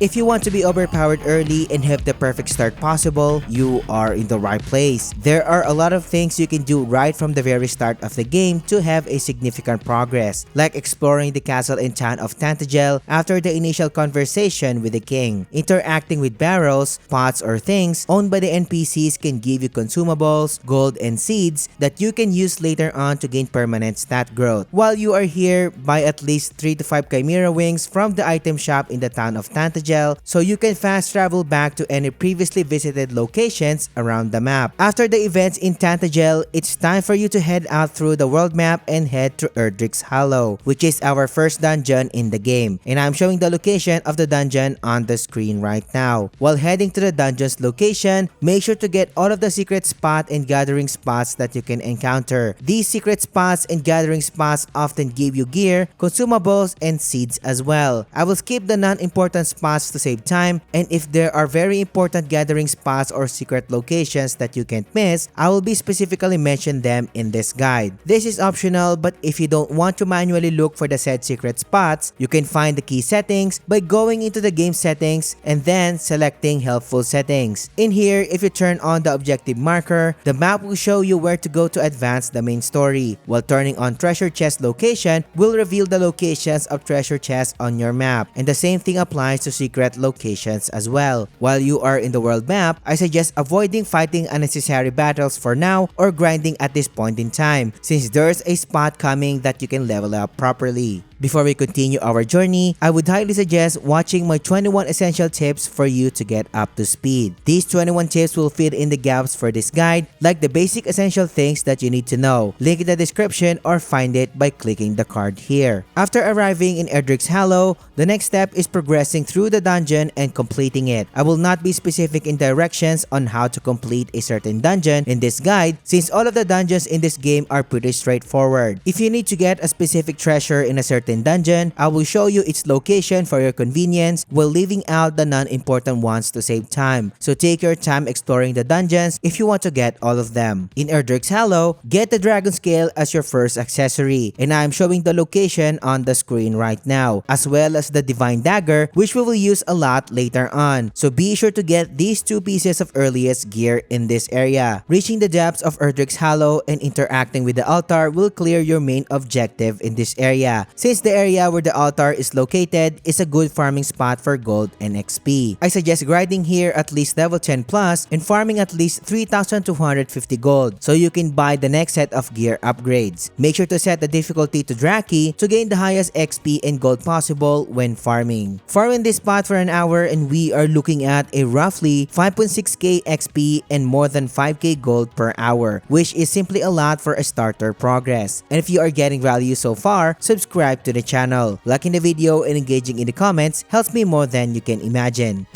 If you want to be overpowered early and have the perfect start possible, you are in the right place. There are a lot of things you can do right from the very start of the game to have a significant progress, like exploring the castle and town of Tantegel after the initial conversation with the king. Interacting with barrels, pots, or things owned by the NPCs can give you consumables, gold, and seeds that you can use later on to gain permanent stat growth. While you are here, buy at least 3 to 5 Chimera wings from the item shop in the town of Tantegel so you can fast travel back to any previously visited locations around the map. After the events in Tantegel, it's time for you to head out through the world map and head to Erdrick's Hollow, which is our first dungeon in the game, and I'm showing the location of the dungeon on the screen right now. While heading to the dungeon's location, make sure to get all of the secret spot and gathering spots that you can encounter. These secret spots and gathering spots often give you gear, consumables, and seeds as well. I will skip the non-important spots to save time, and if there are very important gathering spots or secret locations that you can't miss, I will be specifically mention them in this guide. This is optional, but if you don't want to manually look for the said secret spots, you can find the key settings by going into the game settings and then selecting helpful settings. In here, if you turn on the objective marker, the map will show you where to go to advance the main story, while turning on treasure chest location will reveal the locations of treasure chests on your map, and the same thing applies to secret locations as well. While you are in the world map, I suggest avoiding fighting unnecessary battles for now or grinding at this point in time, since there's a spot coming that you can level up properly. Before we continue our journey, I would highly suggest watching my 21 essential tips for you to get up to speed. These 21 tips will fill in the gaps for this guide, like the basic essential things that you need to know. Link in the description or find it by clicking the card here. After arriving in Erdrick's Hollow, the next step is progressing through the dungeon and completing it. I will not be specific in directions on how to complete a certain dungeon in this guide, since all of the dungeons in this game are pretty straightforward. If you need to get a specific treasure in a certain dungeon, I will show you its location for your convenience while leaving out the non-important ones to save time. So take your time exploring the dungeons if you want to get all of them. In Erdrick's Hollow, get the dragon scale as your first accessory, and I am showing the location on the screen right now, as well as the divine dagger, which we will use a lot later on. So be sure to get these two pieces of earliest gear in this area. Reaching the depths of Erdrick's Hollow and interacting with the altar will clear your main objective in this area, since the area where the altar is located is a good farming spot for gold and XP. I suggest grinding here at least level 10 plus and farming at least 3,250 gold so you can buy the next set of gear upgrades. Make sure to set the difficulty to Dracky to gain the highest XP and gold possible when farming. Farm in this spot for an hour and we are looking at a roughly 5.6k XP and more than 5k gold per hour, which is simply a lot for a starter progress. And if you are getting value so far, subscribe to the channel. Liking the video and engaging in the comments helps me more than you can imagine.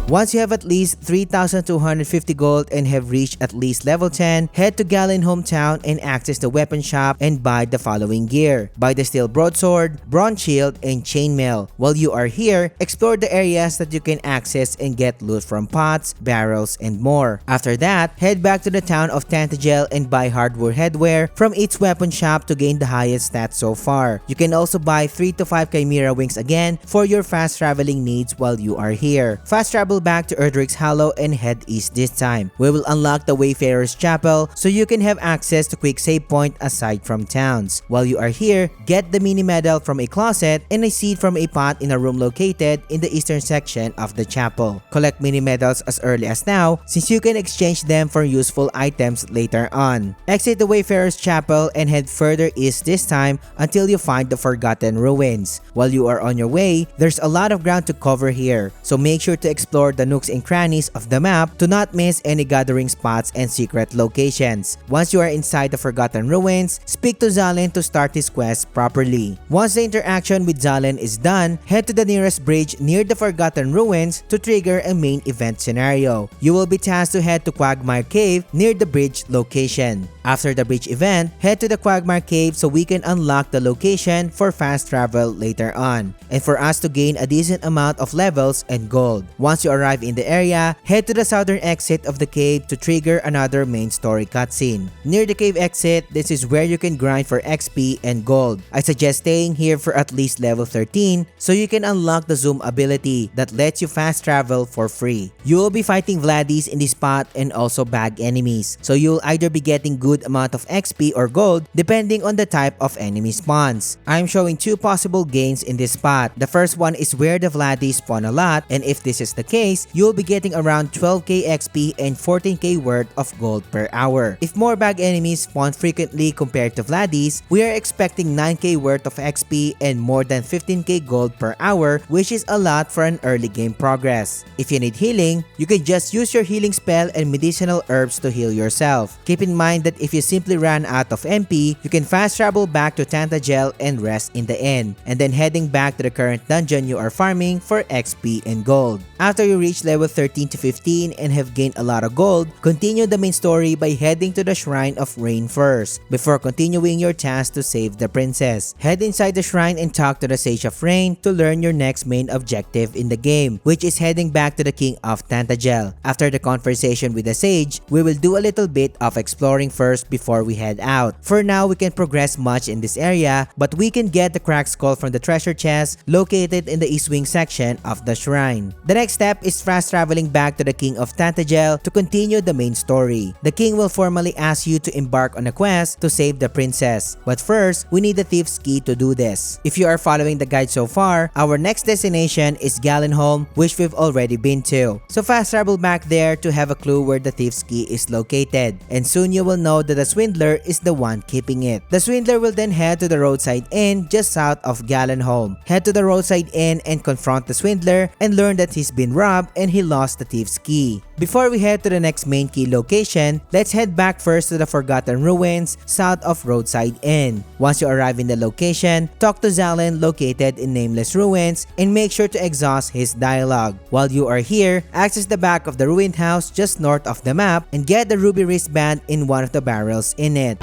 Once you have at least 3,250 gold and have reached at least level 10, head to Galenholm town and access the weapon shop and buy the following gear. Buy the steel broadsword, bronze shield, and chainmail. While you are here, explore the areas that you can access and get loot from pots, barrels, and more. After that, head back to the town of Tantegel and buy hardware headwear from its weapon shop to gain the highest stats so far. You can also buy 3 to 5 Chimera wings again for your fast traveling needs while you are here. Fast travel back to Erdrick's Hollow and head east this time. We will unlock the Wayfarer's Chapel so you can have access to quick save point aside from towns. While you are here, get the mini medal from a closet and a seed from a pot in a room located in the eastern section of the chapel. Collect mini medals as early as now since you can exchange them for useful items later on. Exit the Wayfarer's Chapel and head further east this time until you find the Forgotten Ruins. While you are on your way, there's a lot of ground to cover here, so make sure to explore the nooks and crannies of the map to not miss any gathering spots and secret locations. Once you are inside the Forgotten Ruins, speak to Zalen to start his quest properly. Once the interaction with Zalen is done, head to the nearest bridge near the Forgotten Ruins to trigger a main event scenario. You will be tasked to head to Quagmire Cave near the bridge location. After the bridge event, head to the Quagmire Cave so we can unlock the location for fast travel later on, and for us to gain a decent amount of levels and gold. Once you arrive in the area, head to the southern exit of the cave to trigger another main story cutscene. Near the cave exit, this is where you can grind for XP and gold. I suggest staying here for at least level 13 so you can unlock the zoom ability that lets you fast travel for free. You will be fighting Vladdies in this spot and also bag enemies, so you'll either be getting good amount of XP or gold depending on the type of enemy spawns. I'm showing two possible gains in this spot. The first one is where the Vladdies spawn a lot, and if this is the case, you'll be getting around 12k XP and 14k worth of gold per hour. If more bag enemies spawn frequently compared to Vladdies, we are expecting 9k worth of XP and more than 15k gold per hour, which is a lot for an early game progress. If you need healing, you can just use your healing spell and medicinal herbs to heal yourself. Keep in mind that if you simply ran out of MP, you can fast travel back to Tantegel and rest in the inn, and then heading back to the current dungeon you are farming for XP and gold. After you reach level 13 to 15 and have gained a lot of gold, continue the main story by heading to the Shrine of Rain first, before continuing your task to save the princess. Head inside the shrine and talk to the Sage of Rain to learn your next main objective in the game, which is heading back to the King of Tantegel. After the conversation with the Sage, we will do a little bit of exploring first before we head out. For now, we can progress much in this area, but we can get the cracked skull from the treasure chest located in the east wing section of the shrine. The next step is fast traveling back to the King of Tantegel to continue the main story. The king will formally ask you to embark on a quest to save the princess, but first, we need the thief's key to do this. If you are following the guide so far, our next destination is Galenholm, which we've already been to. So fast travel back there to have a clue where the thief's key is located, and soon you will know that the Swindler is the one keeping it. The Swindler will then head to the Roadside Inn just south of Galenholm. Head to the Roadside Inn and confront the Swindler and learn that he's been robbed and he lost the thief's key. Before we head to the next main key location, let's head back first to the Forgotten Ruins south of Roadside Inn. Once you arrive in the location, talk to Zalen located in Nameless Ruins and make sure to exhaust his dialogue. While you are here, access the back of the ruined house just north of the map and get the ruby wristband in one of the barrels in it.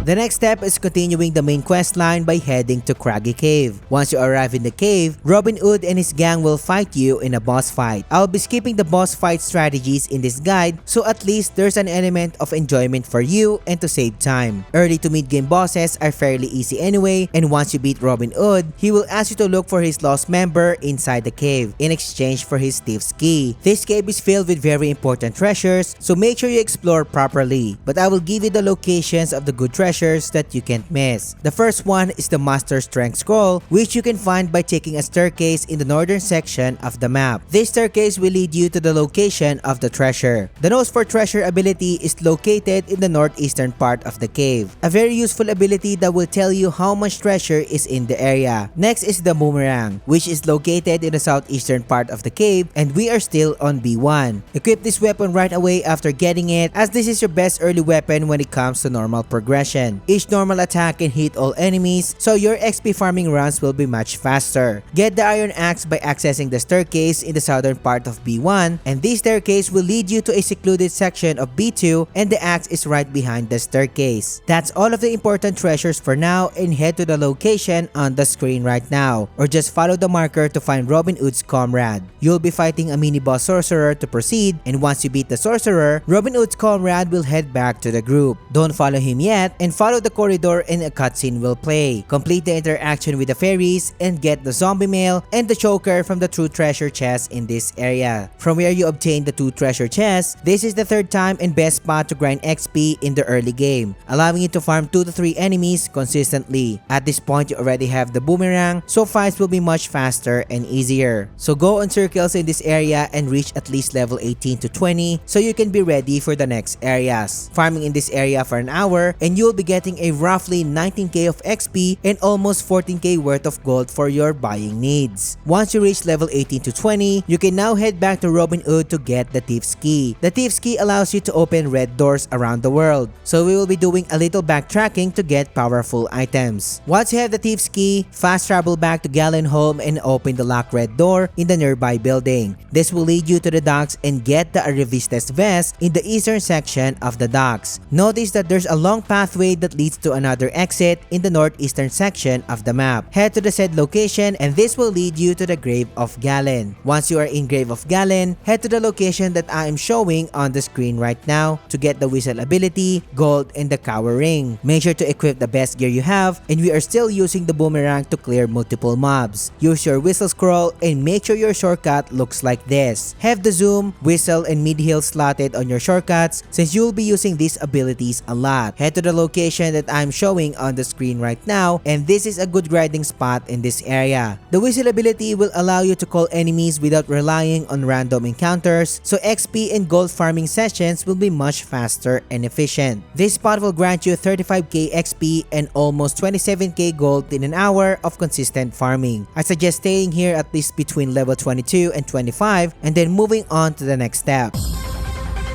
The next step is continuing the main quest line by heading to Craggy Cave. Once you arrive in the cave, Robin Hood and his gang will fight you in a boss fight. I'll be skipping the boss fight strategies in this guide, so at least there's an element of enjoyment for you and to save time. Early to mid-game bosses are fairly easy anyway, and once you beat Robin Hood, he will ask you to look for his lost member inside the cave in exchange for his thief's key. This cave is filled with very important treasures, so make sure you explore properly, but I will give you the locations of the good treasures that you can't miss. The first one is the Master Strength Scroll, which you can find by taking a staircase in the northern section of the map. This staircase will lead you to the location of the treasure. The Nose for Treasure ability is located in the northeastern part of the cave, a very useful ability that will tell you how much treasure is in the area. Next is the Boomerang, which is located in the southeastern part of the cave, and we are still on B1. Equip this weapon right away after getting it, as this is your best early weapon when it comes to normal progression. Each normal attack can hit all enemies, so your XP farming runs will be much faster. Get the Iron Axe by accessing the staircase in the southern part of B1, and this staircase will lead you to a secluded section of B2, and the axe is right behind the staircase. That's all of the important treasures for now, and head to the location on the screen right now, or just follow the marker to find Robin Hood's comrade. You'll be fighting a mini-boss sorcerer to proceed, and once you beat the sorcerer, Robin Hood's comrade will head back to the group. Don't follow him yet, and follow the corridor and a cutscene will play. Complete the interaction with the fairies and get the zombie mail and the choker from the true treasure chest in this area. From where you obtain the two treasure chests, this is the third time and best spot to grind XP in the early game, allowing you to farm 2 to 3 enemies consistently. At this point, you already have the Boomerang, so fights will be much faster and easier. So go on circles in this area and reach at least level 18 to 20 so you can be ready for the next areas. Farming in this area for an hour and you'll be getting a roughly 19k of XP and almost 14k worth of gold for your buying needs. Once you reach level 18 to 20, you can now head back to Robin Hood to get the Thief's Key. The Thief's Key allows you to open red doors around the world, so we will be doing a little backtracking to get powerful items. Once you have the Thief's Key, fast travel back to Galenholm and open the locked red door in the nearby building. This will lead you to the docks and get the Revistes vest in the eastern section of the docks. Notice that there's a long pathway pathway that leads to another exit in the northeastern section of the map. Head to the said location and this will lead you to the grave of Galen. Once you are in grave of Galen, head to the location that I am showing on the screen right now to get the whistle ability, gold, and the cower ring. Make sure to equip the best gear you have, and we are still using the boomerang to clear multiple mobs. Use your whistle scroll and make sure your shortcut looks like this. Have the zoom, whistle, and mid-heal slotted on your shortcuts since you will be using these abilities a lot. Head to the location that I'm showing on the screen right now, and this is a good grinding spot in this area. The whistle ability will allow you to call enemies without relying on random encounters, so XP and gold farming sessions will be much faster and efficient. This spot will grant you 35k XP and almost 27k gold in an hour of consistent farming. I suggest staying here at least between level 22 and 25 and then moving on to the next step.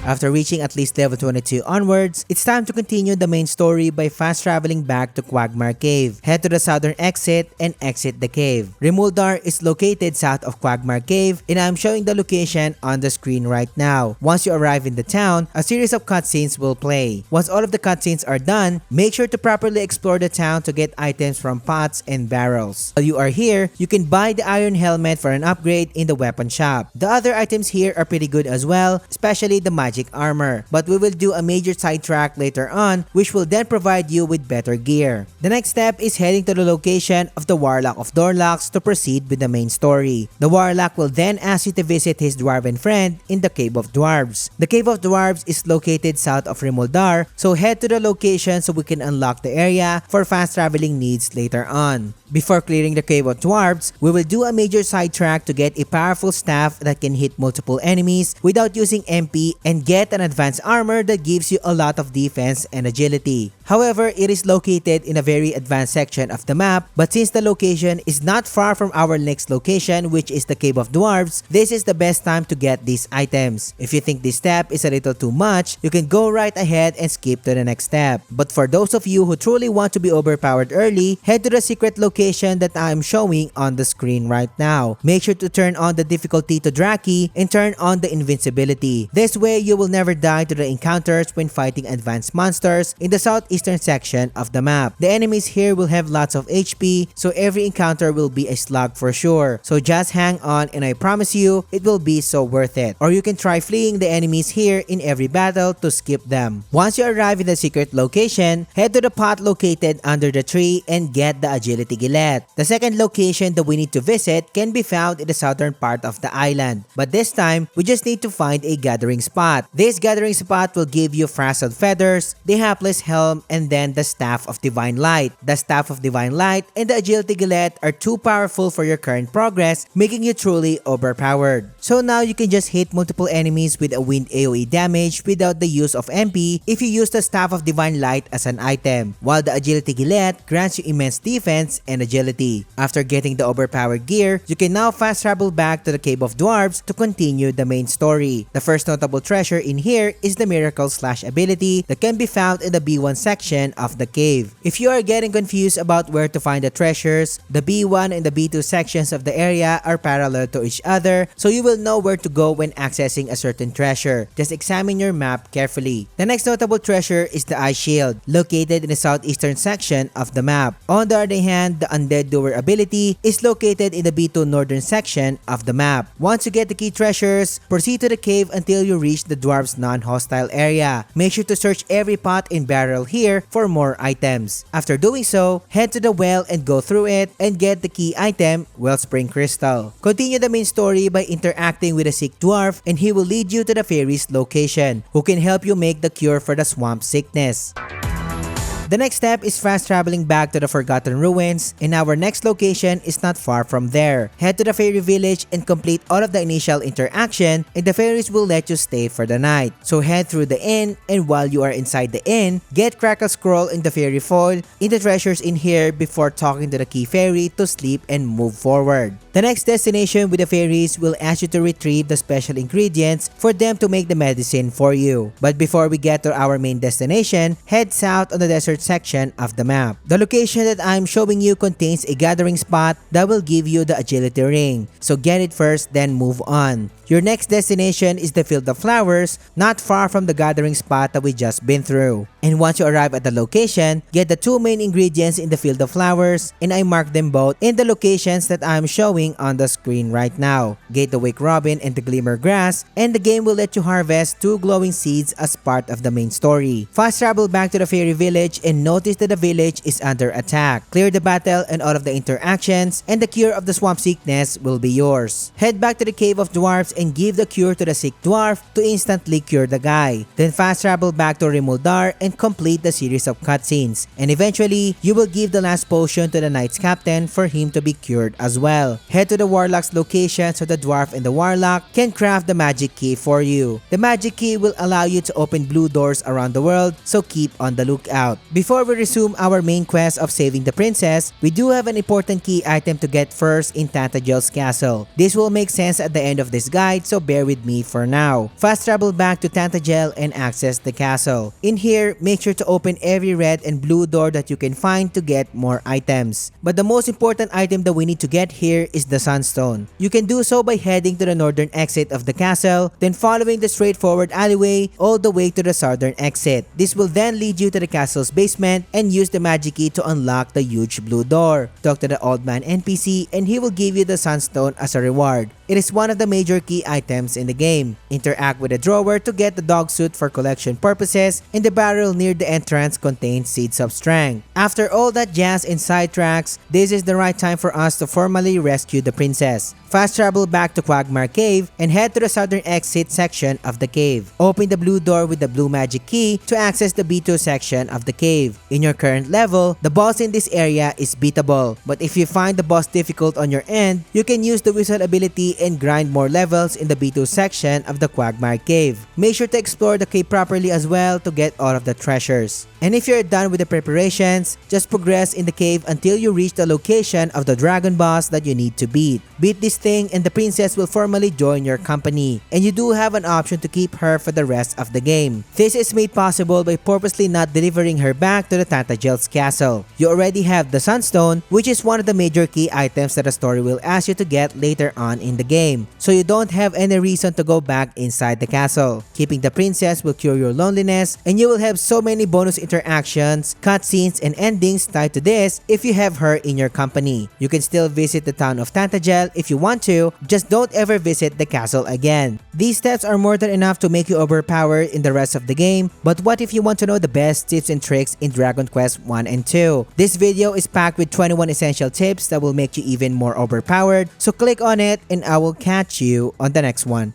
After reaching at least level 22 onwards, it's time to continue the main story by fast traveling back to Quagmire Cave. Head to the southern exit and exit the cave. Rimuldar is located south of Quagmire Cave and I'm showing the location on the screen right now. Once you arrive in the town, a series of cutscenes will play. Once all of the cutscenes are done, make sure to properly explore the town to get items from pots and barrels. While you are here, you can buy the iron helmet for an upgrade in the weapon shop. The other items here are pretty good as well, especially the magic armor, but we will do a major sidetrack later on which will then provide you with better gear. The next step is heading to the location of the Warlock of Dorlax to proceed with the main story. The Warlock will then ask you to visit his dwarven friend in the Cave of Dwarves. The Cave of Dwarves is located south of Rimuldar, so head to the location so we can unlock the area for fast traveling needs later on. Before clearing the Cave of Dwarves, we will do a major sidetrack to get a powerful staff that can hit multiple enemies without using MP and get an advanced armor that gives you a lot of defense and agility. However, it is located in a very advanced section of the map, but since the location is not far from our next location, which is the Cave of Dwarves, this is the best time to get these items. If you think this step is a little too much, you can go right ahead and skip to the next step. But for those of you who truly want to be overpowered early, head to the secret location that I am showing on the screen right now. Make sure to turn on the difficulty to Draki and turn on the invincibility. This way, you will never die to the encounters when fighting advanced monsters in the southeastern section of the map. The enemies here will have lots of HP, so every encounter will be a slug for sure. So just hang on and I promise you, it will be so worth it. Or you can try fleeing the enemies here in every battle to skip them. Once you arrive in the secret location, head to the pot located under the tree and get the agility Gilet. The second location that we need to visit can be found in the southern part of the island, but this time we just need to find a gathering spot. This gathering spot will give you frazzled feathers, the hapless helm, and then the staff of divine light. The staff of divine light and the agility Gilet are too powerful for your current progress, making you truly overpowered. So now you can just hit multiple enemies with a wind AoE damage without the use of MP if you use the staff of divine light as an item, while the agility Gilet grants you immense defense and agility. After getting the overpowered gear, you can now fast travel back to the Cave of Dwarves to continue the main story. The first notable treasure in here is the miracle slash ability that can be found in the B1 section of the cave. If you are getting confused about where to find the treasures, the B1 and the B2 sections of the area are parallel to each other, so you will know where to go when accessing a certain treasure. Just examine your map carefully. The next notable treasure is the Ice Shield, located in the southeastern section of the map. On the other hand, the Undead Doer ability is located in the B2 northern section of the map. Once you get the key treasures, proceed to the cave until you reach the dwarves non-hostile area. Make sure to search every pot and barrel here for more items. After doing so, head to the well and go through it and get the key item, WellSpring Crystal. Continue the main story by interacting with a sick dwarf and he will lead you to the Faerie's location, who can help you make the cure for the swamp sickness. The next step is fast traveling back to the Forgotten Ruins, and our next location is not far from there. Head to the Faerie village and complete all of the initial interaction, and the fairies will let you stay for the night. So head through the inn, and while you are inside the inn, get Crackle scroll in the Faerie foil in the treasures in here before talking to the key fairy to sleep and move forward. The next destination with the fairies will ask you to retrieve the special ingredients for them to make the medicine for you. But before we get to our main destination, head south on the desert section of the map. The location that I'm showing you contains a gathering spot that will give you the agility ring. So get it first, then move on. Your next destination is the Field of Flowers, not far from the gathering spot that we just been through. And once you arrive at the location, get the two main ingredients in the Field of Flowers, and I marked them both in the locations that I'm showing on the screen right now. Get the Wake Robin and the Glimmer Grass, and the game will let you harvest two glowing seeds as part of the main story. Fast travel back to the Faerie village and notice that the village is under attack. Clear the battle and all of the interactions, and the cure of the swamp sickness will be yours. Head back to the Cave of Dwarves and give the cure to the sick dwarf to instantly cure the guy. Then fast travel back to Rimuldar and complete the series of cutscenes. And eventually, you will give the last potion to the Knight's Captain for him to be cured as well. Head to the Warlock's location so the dwarf and the Warlock can craft the magic key for you. The magic key will allow you to open blue doors around the world, so keep on the lookout. Before we resume our main quest of saving the princess, we do have an important key item to get first in Tantegel's castle. This will make sense at the end of this guide, so bear with me for now. Fast travel back to Tantegel and access the castle. In here, make sure to open every red and blue door that you can find to get more items. But the most important item that we need to get here is the Sunstone. You can do so by heading to the northern exit of the castle, then following the straightforward alleyway all the way to the southern exit. This will then lead you to the castle's basement and use the magic key to unlock the huge blue door. Talk to the old man NPC and he will give you the Sunstone as a reward. It is one of the major key items in the game. Interact with the drawer to get the dog suit for collection purposes, and the barrel near the entrance contains seeds of strength. After all that jazz and sidetracks, this is the right time for us to formally rescue the princess. Fast travel back to Quagmire Cave and head to the southern exit section of the cave. Open the blue door with the blue magic key to access the B2 section of the cave. In your current level, the boss in this area is beatable, but if you find the boss difficult on your end, you can use the whistle ability and grind more levels in the B2 section of the Quagmire Cave. Make sure to explore the cave properly as well to get all of the treasures. And if you're done with the preparations, just progress in the cave until you reach the location of the dragon boss that you need to beat. Beat this thing and the princess will formally join your company, and you do have an option to keep her for the rest of the game. This is made possible by purposely not delivering her back to the Tantegel's castle. You already have the Sunstone, which is one of the major key items that the story will ask you to get later on in the game, so you don't have any reason to go back inside the castle. Keeping the princess will cure your loneliness, and you will have so many bonus interactions, cutscenes, and endings tied to this if you have her in your company. You can still visit the town of Tantegel if you want to, just don't ever visit the castle again. These steps are more than enough to make you overpowered in the rest of the game, but what if you want to know the best tips and tricks in Dragon Quest 1 and 2? This video is packed with 21 essential tips that will make you even more overpowered, so click on it and I will catch you on the next one.